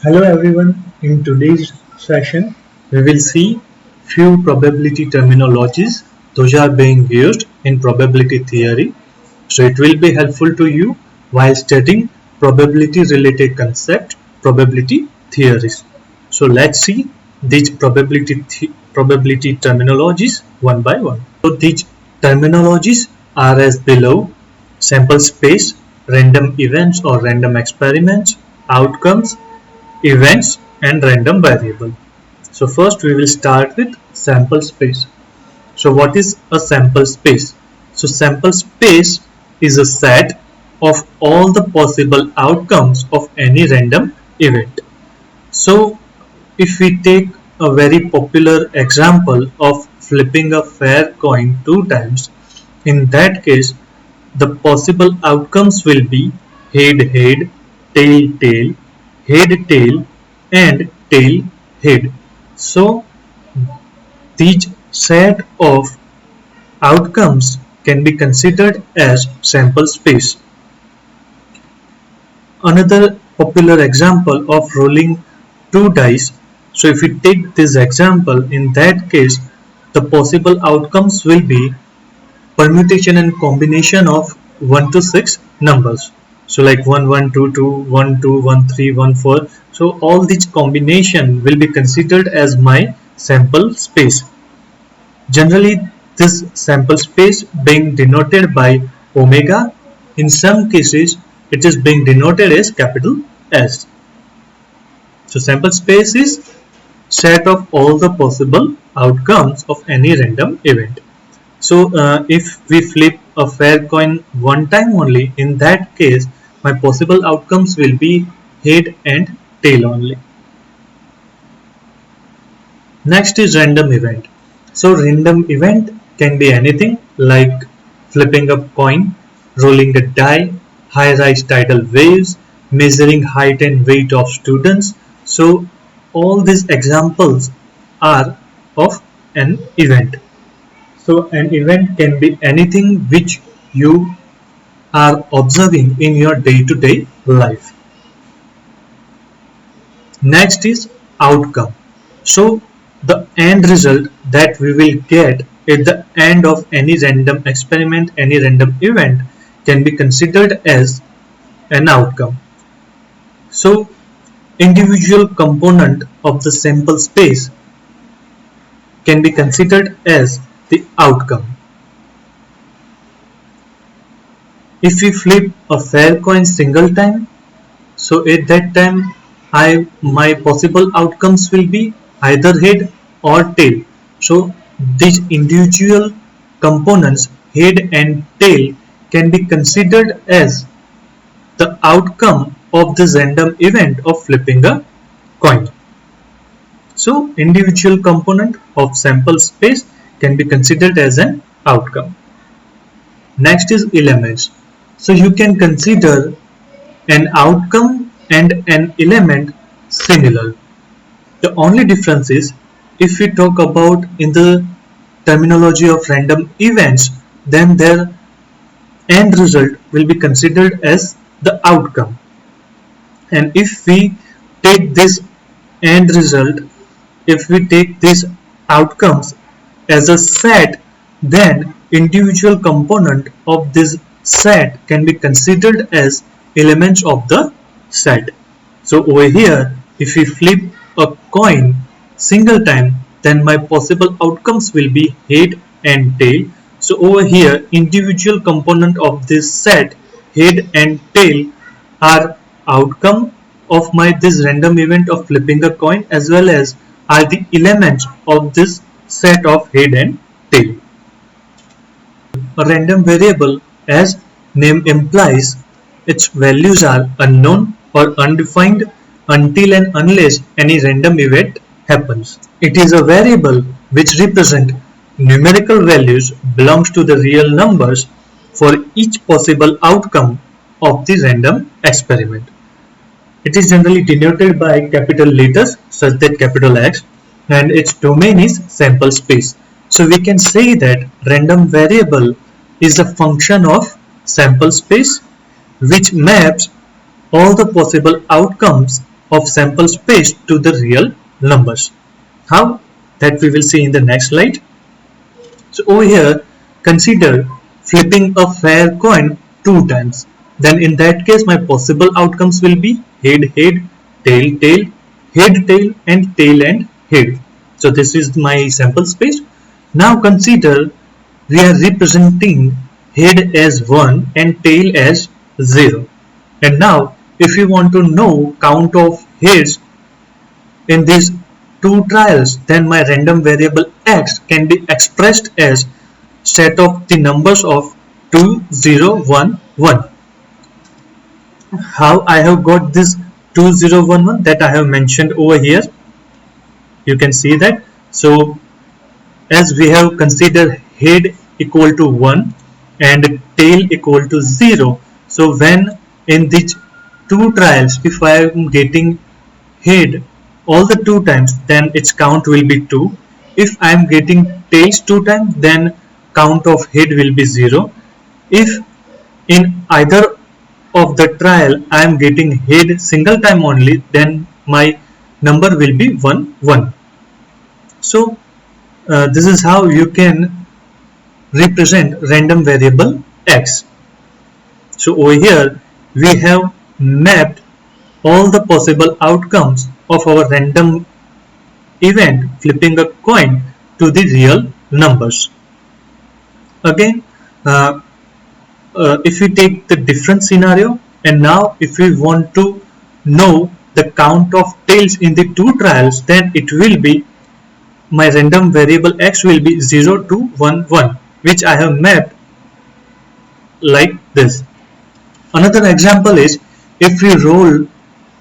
Hello everyone. In today's session, we will see few probability terminologies. Those are being used in probability theory. So it will be helpful to you while studying probability related concept, probability theories. So let's see these probability terminologies one by one. So these terminologies are as below: sample space, random events or random experiments, outcomes, events and random variable. So first we will start with sample space. So what is a sample space? So sample space is a set of all the possible outcomes of any random event. So if we take a very popular example of flipping a fair coin two times, in that case the possible outcomes will be head head, tail tail, head tail and tail head. So these set of outcomes can be considered as sample space. Another popular example of rolling two dice. So if we take this example, in that case the possible outcomes will be permutation and combination of 1 to 6 numbers. So like 1 1 2 2 1 2 1 3 1 4. So all these combination will be considered as my sample space. Generally this sample space being denoted by omega. In some cases it is being denoted as capital S. So sample space is set of all the possible outcomes of any random event. So if we flip a fair coin one time only, in that case my possible outcomes will be head and tail only. Next is random event. So random event can be anything like flipping a coin, rolling a die, high rise tidal waves, measuring height and weight of students. So all these examples are of an event. So an event can be anything which you are observing in your day-to-day life. Next is outcome. So the end result that we will get at the end of any random experiment, any random event can be considered as an outcome. So individual component of the sample space can be considered as the outcome. If we flip a fair coin single time, so at that time my possible outcomes will be either head or tail. So these individual components head and tail can be considered as the outcome of this random event of flipping a coin. So individual component of sample space can be considered as an outcome. Next is elements. So you can consider an outcome and an element similar. The only difference is if we talk about in the terminology of random events, then their end result will be considered as the outcome. And if we take this end result, if we take these outcomes as a set, then individual component of this set can be considered as elements of the set. So over here, if we flip a coin single time, then my possible outcomes will be head and tail. So over here, individual component of this set, head and tail, are outcome of my this random event of flipping a coin, as well as are the elements of this set of head and tail. A random variable, as name implies, its values are unknown or undefined until and unless any random event happens. It is a variable which represents numerical values belongs to the real numbers for each possible outcome of the random experiment. It is generally denoted by capital letters such that capital X, and its domain is sample space. So we can say that random variable is a function of sample space which maps all the possible outcomes of sample space to the real numbers. How? That we will see in the next slide. So over here, consider flipping a fair coin 2 times. Then in that case, my possible outcomes will be head, head, tail, tail, head, tail, and tail and head. So this is my sample space. Now consider we are representing head as 1 and tail as 0. And now if you want to know count of heads in these two trials, then my random variable x can be expressed as set of the numbers of 2, 0, 1, 1. How I have got this 2, 0, 1, 1 that I have mentioned over here. You can see that. So as we have considered head equal to 1 and tail equal to 0. So when in these two trials, if I am getting head all the 2 times, then its count will be 2. If I am getting tails 2 times, then count of head will be 0. If in either of the trial I am getting head single time only, then my number will be 1, 1. So this is how you can represent random variable x. So over here we have mapped all the possible outcomes of our random event flipping a coin to the real numbers. Again, if we take the different scenario, and now if we want to know the count of tails in the two trials, then it will be my random variable x will be 0, 2, 1, 1, which I have mapped like this. Another example is if we roll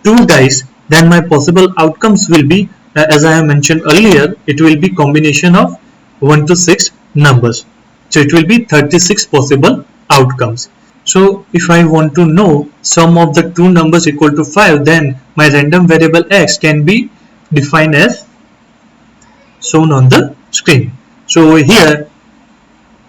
2 dice, then my possible outcomes will be, as I have mentioned earlier, it will be combination of 1 to 6 numbers. So it will be 36 possible outcomes. So if I want to know sum of the two numbers equal to 5, then my random variable x can be defined as shown on the screen. So over here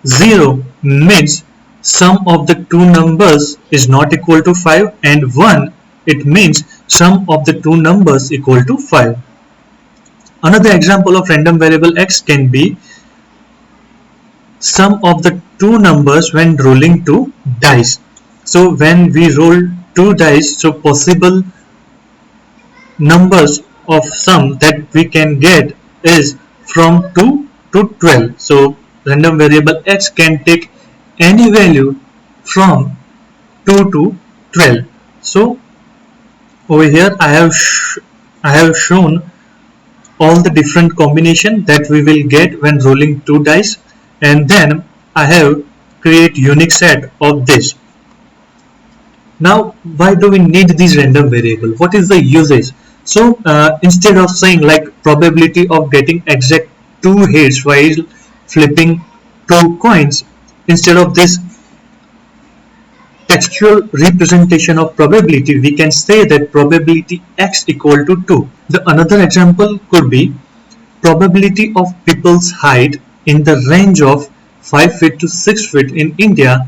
0 means sum of the two numbers is not equal to 5, and 1 it means sum of the two numbers equal to 5. Another example of random variable x can be sum of the two numbers when rolling 2 dice. So when we roll 2 dice, so possible numbers of sum that we can get is from 2 to 12. So random variable x can take any value from 2 to 12. So over here I have shown all the different combination that we will get when rolling 2 dice, and then I have create unique set of this. Now why do we need this random variable? What is the usage? So instead of saying like probability of getting exact 2 heads while flipping 2 coins, instead of this textual representation of probability, we can say that probability x equal to 2. The another example could be probability of people's height in the range of 5 feet to 6 feet in India.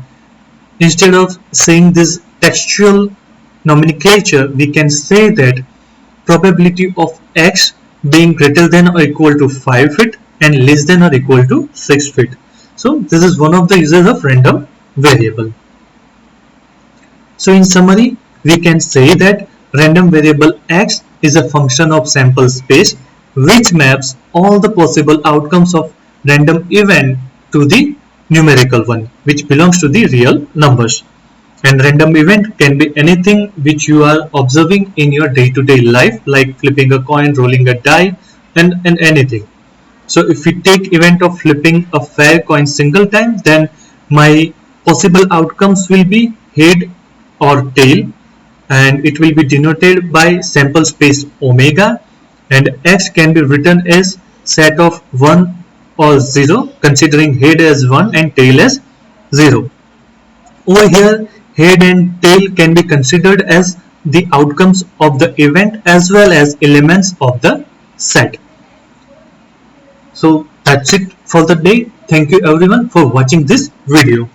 Instead of saying this textual nomenclature, we can say that probability of x being greater than or equal to 5 feet and less than or equal to 6 feet. So this is one of the uses of random variable. So in summary, we can say that random variable x is a function of sample space which maps all the possible outcomes of random event to the numerical one, which belongs to the real numbers. And random event can be anything which you are observing in your day-to-day life, like flipping a coin, rolling a die, and anything. So if we take event of flipping a fair coin single time, then my possible outcomes will be head or tail, and it will be denoted by sample space omega, and x can be written as set of 1 or 0, considering head as 1 and tail as 0. Over here, head and tail can be considered as the outcomes of the event as well as elements of the set. So that's it for the day. Thank you everyone for watching this video.